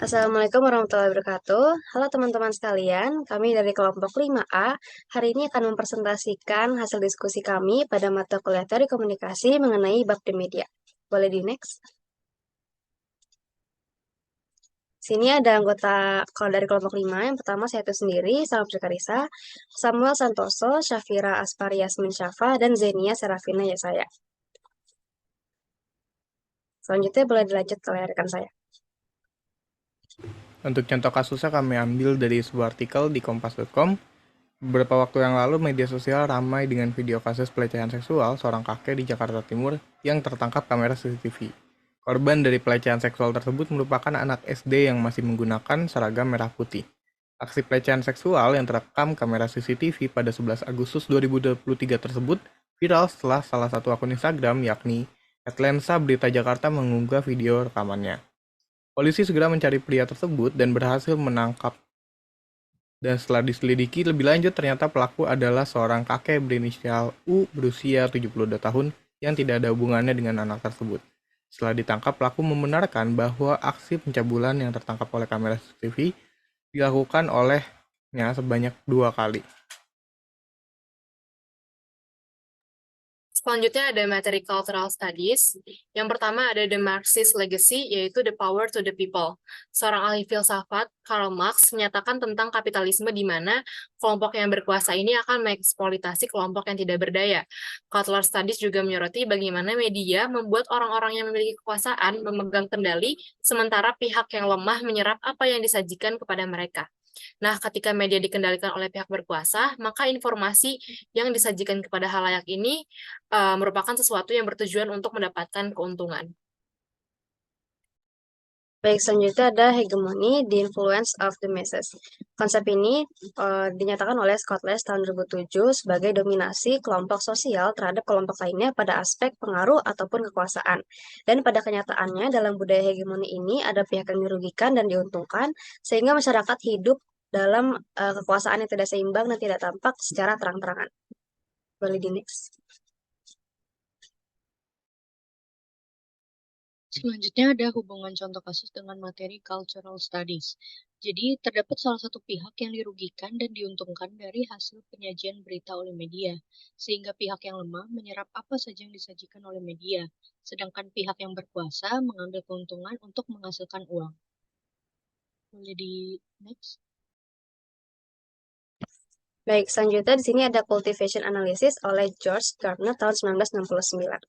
Assalamualaikum warahmatullahi wabarakatuh. Halo teman-teman sekalian, kami dari kelompok 5A hari ini akan mempresentasikan hasil diskusi kami pada mata kuliah Teori Komunikasi mengenai bab The Media. Boleh di next? Sini ada anggota kalau dari kelompok 5, yang pertama saya itu sendiri, Salam Karisa, Samuel Santoso, Syafira Aspari Yasmin Syafa, dan Zenia Serafina Yesaya. Selanjutnya boleh dilanjut oleh rekan saya. Untuk contoh kasusnya kami ambil dari sebuah artikel di kompas.com. Beberapa waktu yang lalu media sosial ramai dengan video kasus pelecehan seksual seorang kakek di Jakarta Timur yang tertangkap kamera CCTV. Korban dari pelecehan seksual tersebut merupakan anak SD yang masih menggunakan seragam merah putih. Aksi pelecehan seksual yang terekam kamera CCTV pada 11 Agustus 2023 tersebut viral setelah salah satu akun Instagram yakni @lensa berita Jakarta mengunggah video rekamannya. Polisi segera mencari pria tersebut dan berhasil menangkap. Dan setelah diselidiki lebih lanjut, ternyata pelaku adalah seorang kakek berinisial U berusia 72 tahun yang tidak ada hubungannya dengan anak tersebut. Setelah ditangkap, pelaku membenarkan bahwa aksi pencabulan yang tertangkap oleh kamera CCTV dilakukan olehnya sebanyak 2 kali. Selanjutnya ada materi cultural studies. Yang pertama ada the Marxist legacy, yaitu the power to the people. Seorang ahli filsafat, Karl Marx, menyatakan tentang kapitalisme di mana kelompok yang berkuasa ini akan mengeksploitasi kelompok yang tidak berdaya. Cultural studies juga menyoroti bagaimana media membuat orang-orang yang memiliki kekuasaan memegang kendali, sementara pihak yang lemah menyerap apa yang disajikan kepada mereka. Nah, ketika media dikendalikan oleh pihak berkuasa, maka informasi yang disajikan kepada halayak ini merupakan sesuatu yang bertujuan untuk mendapatkan keuntungan. Baik, selanjutnya ada hegemoni, the influence of the masses. Konsep ini dinyatakan oleh Scott Lass tahun 2007 sebagai dominasi kelompok sosial terhadap kelompok lainnya pada aspek pengaruh ataupun kekuasaan. Dan pada kenyataannya, dalam budaya hegemoni ini ada pihak yang dirugikan dan diuntungkan, sehingga masyarakat hidup dalam kekuasaan yang tidak seimbang dan tidak tampak secara terang-terangan. Boleh di next. Selanjutnya ada hubungan contoh kasus dengan materi cultural studies. Jadi, terdapat salah satu pihak yang dirugikan dan diuntungkan dari hasil penyajian berita oleh media, sehingga pihak yang lemah menyerap apa saja yang disajikan oleh media, sedangkan pihak yang berkuasa mengambil keuntungan untuk menghasilkan uang. Boleh di next? Baik, selanjutnya di sini ada cultivation analysis oleh George Gardner tahun 1969.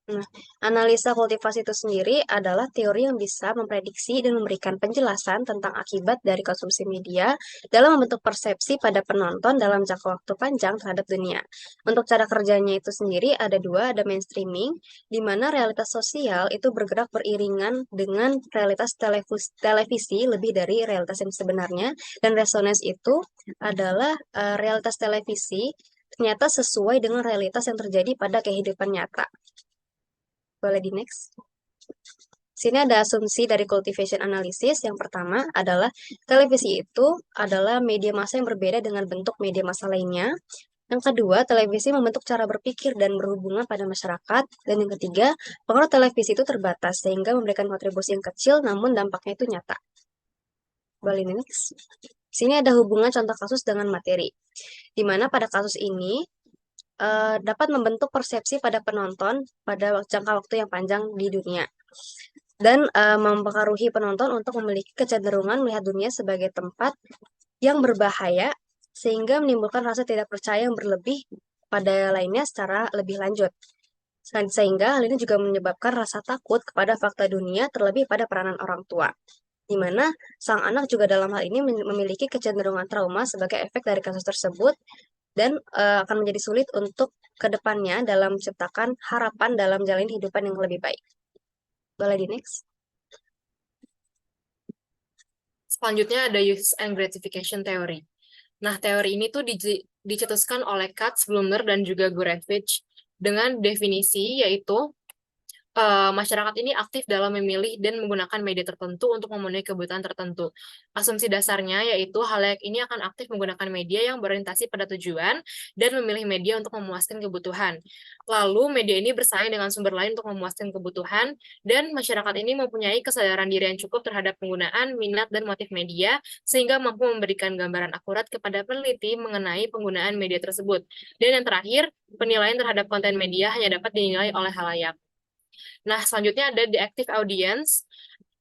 Nah, analisa kultivasi itu sendiri adalah teori yang bisa memprediksi dan memberikan penjelasan tentang akibat dari konsumsi media dalam membentuk persepsi pada penonton dalam jangka waktu panjang terhadap dunia. Untuk cara kerjanya itu sendiri ada dua, ada mainstreaming, di mana realitas sosial itu bergerak beriringan dengan realitas televisi lebih dari realitas yang sebenarnya, dan resonance itu adalah realitas televisi ternyata sesuai dengan realitas yang terjadi pada kehidupan nyata. Boleh di next. Sini ada asumsi dari cultivation analysis. Yang pertama adalah televisi itu adalah media massa yang berbeda dengan bentuk media massa lainnya. Yang kedua, televisi membentuk cara berpikir dan berhubungan pada masyarakat. Dan yang ketiga, pengaruh televisi itu terbatas sehingga memberikan kontribusi yang kecil namun dampaknya itu nyata. Boleh di next. Sini ada hubungan contoh kasus dengan materi. Di mana pada kasus ini dapat membentuk persepsi pada penonton pada jangka waktu yang panjang di dunia dan mempengaruhi penonton untuk memiliki kecenderungan melihat dunia sebagai tempat yang berbahaya sehingga menimbulkan rasa tidak percaya yang berlebih pada lainnya secara lebih lanjut. Sehingga hal ini juga menyebabkan rasa takut kepada fakta dunia terlebih pada peranan orang tua, di mana sang anak juga dalam hal ini memiliki kecenderungan trauma sebagai efek dari kasus tersebut dan akan menjadi sulit untuk kedepannya dalam menciptakan harapan dalam jalan kehidupan yang lebih baik. Boleh di next. Selanjutnya ada use and gratification theory. Nah, teori ini tuh dicetuskan oleh Katz, Blumer, dan juga Gurevich dengan definisi yaitu masyarakat ini aktif dalam memilih dan menggunakan media tertentu untuk memenuhi kebutuhan tertentu. Asumsi dasarnya yaitu halayak ini akan aktif menggunakan media yang berorientasi pada tujuan dan memilih media untuk memuaskan kebutuhan. Lalu, media ini bersaing dengan sumber lain untuk memuaskan kebutuhan, dan masyarakat ini mempunyai kesadaran diri yang cukup terhadap penggunaan, minat, dan motif media, sehingga mampu memberikan gambaran akurat kepada peneliti mengenai penggunaan media tersebut. Dan yang terakhir, penilaian terhadap konten media hanya dapat dinilai oleh halayak. Nah, selanjutnya ada The Active Audience.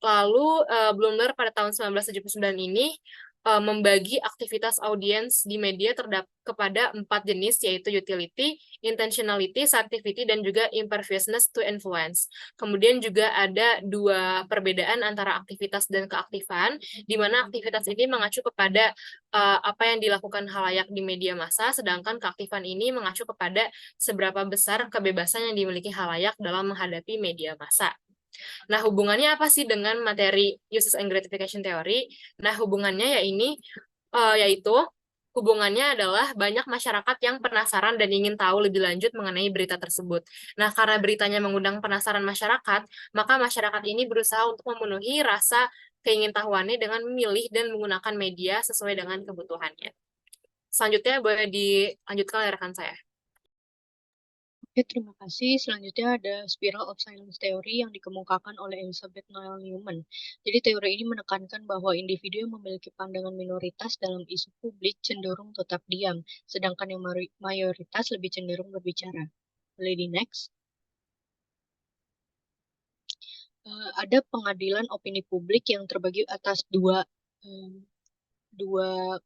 Lalu, Bloomberg pada tahun 1979 ini membagi aktivitas audiens di media kepada 4 jenis, yaitu utility, intentionality, subjectivity, dan juga imperviousness to influence. Kemudian juga ada 2 perbedaan antara aktivitas dan keaktifan, di mana aktivitas ini mengacu kepada apa yang dilakukan halayak di media massa, sedangkan keaktifan ini mengacu kepada seberapa besar kebebasan yang dimiliki halayak dalam menghadapi media massa. Nah, hubungannya apa sih dengan materi uses and gratification theory? Nah, hubungannya yaitu hubungannya adalah banyak masyarakat yang penasaran dan ingin tahu lebih lanjut mengenai berita tersebut. Nah, karena beritanya mengundang penasaran masyarakat, maka masyarakat ini berusaha untuk memenuhi rasa keingintahuannya dengan memilih dan menggunakan media sesuai dengan kebutuhannya. Selanjutnya boleh dilanjutkan oleh rekan saya. Oke, terima kasih. Selanjutnya ada Spiral of Silence Theory yang dikemukakan oleh Elizabeth Noel Newman. Jadi teori ini menekankan bahwa individu yang memiliki pandangan minoritas dalam isu publik cenderung tetap diam, sedangkan yang mayoritas lebih cenderung berbicara. Boleh di next. Ada pengadilan opini publik yang terbagi atas dua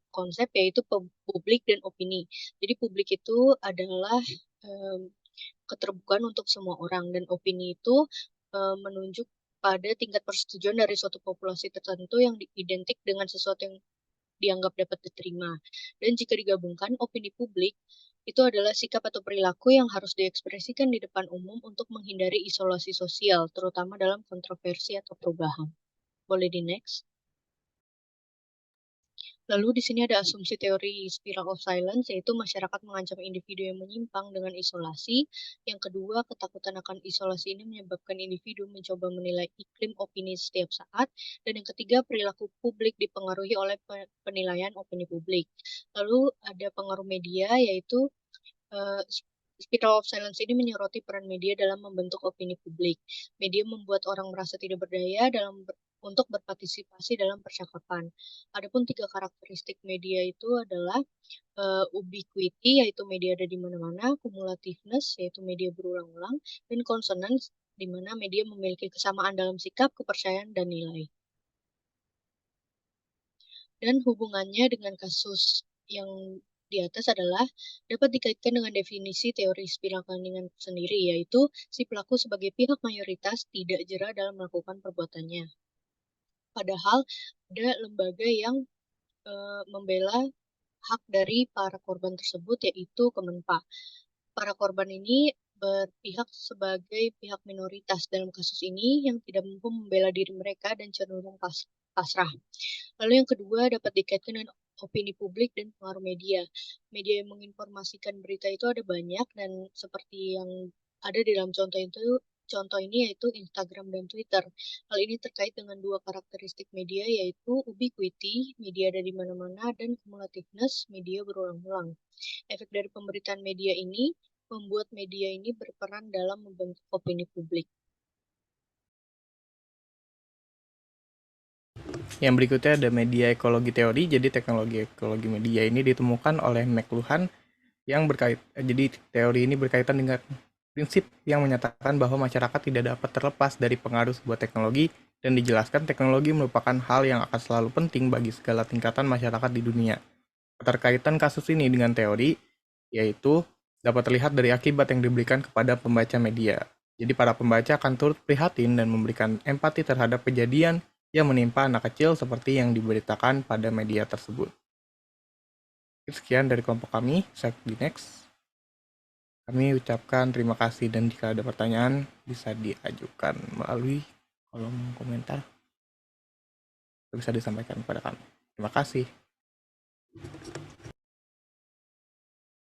konsep, yaitu publik dan opini. Jadi publik itu adalah keterbukaan untuk semua orang, dan opini itu menunjuk pada tingkat persetujuan dari suatu populasi tertentu yang identik dengan sesuatu yang dianggap dapat diterima. Dan jika digabungkan, opini publik itu adalah sikap atau perilaku yang harus diekspresikan di depan umum untuk menghindari isolasi sosial, terutama dalam kontroversi atau perubahan. Boleh di next. Lalu di sini ada asumsi teori spiral of silence, yaitu masyarakat mengancam individu yang menyimpang dengan isolasi. Yang kedua, ketakutan akan isolasi ini menyebabkan individu mencoba menilai iklim opini setiap saat. Dan yang ketiga, perilaku publik dipengaruhi oleh penilaian opini publik. Lalu ada pengaruh media, yaitu spiral of silence ini menyoroti peran media dalam membentuk opini publik. Media membuat orang merasa tidak berdaya untuk berpartisipasi dalam percakapan. Adapun 3 karakteristik media itu adalah ubiquity, yaitu media ada di mana-mana, cumulativeness, yaitu media berulang-ulang, dan consonance, di mana media memiliki kesamaan dalam sikap, kepercayaan, dan nilai. Dan hubungannya dengan kasus yang di atas adalah dapat dikaitkan dengan definisi teori spiral keheningan sendiri, yaitu si pelaku sebagai pihak mayoritas tidak jera dalam melakukan perbuatannya. Padahal ada lembaga yang membela hak dari para korban tersebut, yaitu Kemenpa. Para korban ini berpihak sebagai pihak minoritas dalam kasus ini yang tidak mampu membela diri mereka dan cenderung pasrah. Lalu yang kedua dapat dikaitkan dengan opini publik dan pengaruh media. Media yang menginformasikan berita itu ada banyak, dan seperti yang ada di dalam contoh ini yaitu Instagram dan Twitter. Hal ini terkait dengan 2 karakteristik media, yaitu ubiquity, media ada di mana-mana, dan cumulativeness, media berulang-ulang. Efek dari pemberitaan media ini membuat media ini berperan dalam membentuk opini publik. Yang berikutnya ada media ekologi teori. Jadi teknologi ekologi media ini ditemukan oleh McLuhan jadi teori ini berkaitan dengan prinsip yang menyatakan bahwa masyarakat tidak dapat terlepas dari pengaruh sebuah teknologi, dan dijelaskan teknologi merupakan hal yang akan selalu penting bagi segala tingkatan masyarakat di dunia. Keterkaitan kasus ini dengan teori yaitu dapat terlihat dari akibat yang diberikan kepada pembaca media. Jadi para pembaca akan turut prihatin dan memberikan empati terhadap kejadian yang menimpa anak kecil seperti yang diberitakan pada media tersebut. Sekian dari kelompok kami, saya di next. Kami ucapkan terima kasih, dan jika ada pertanyaan bisa diajukan melalui kolom komentar. Bisa disampaikan kepada kami. Terima kasih.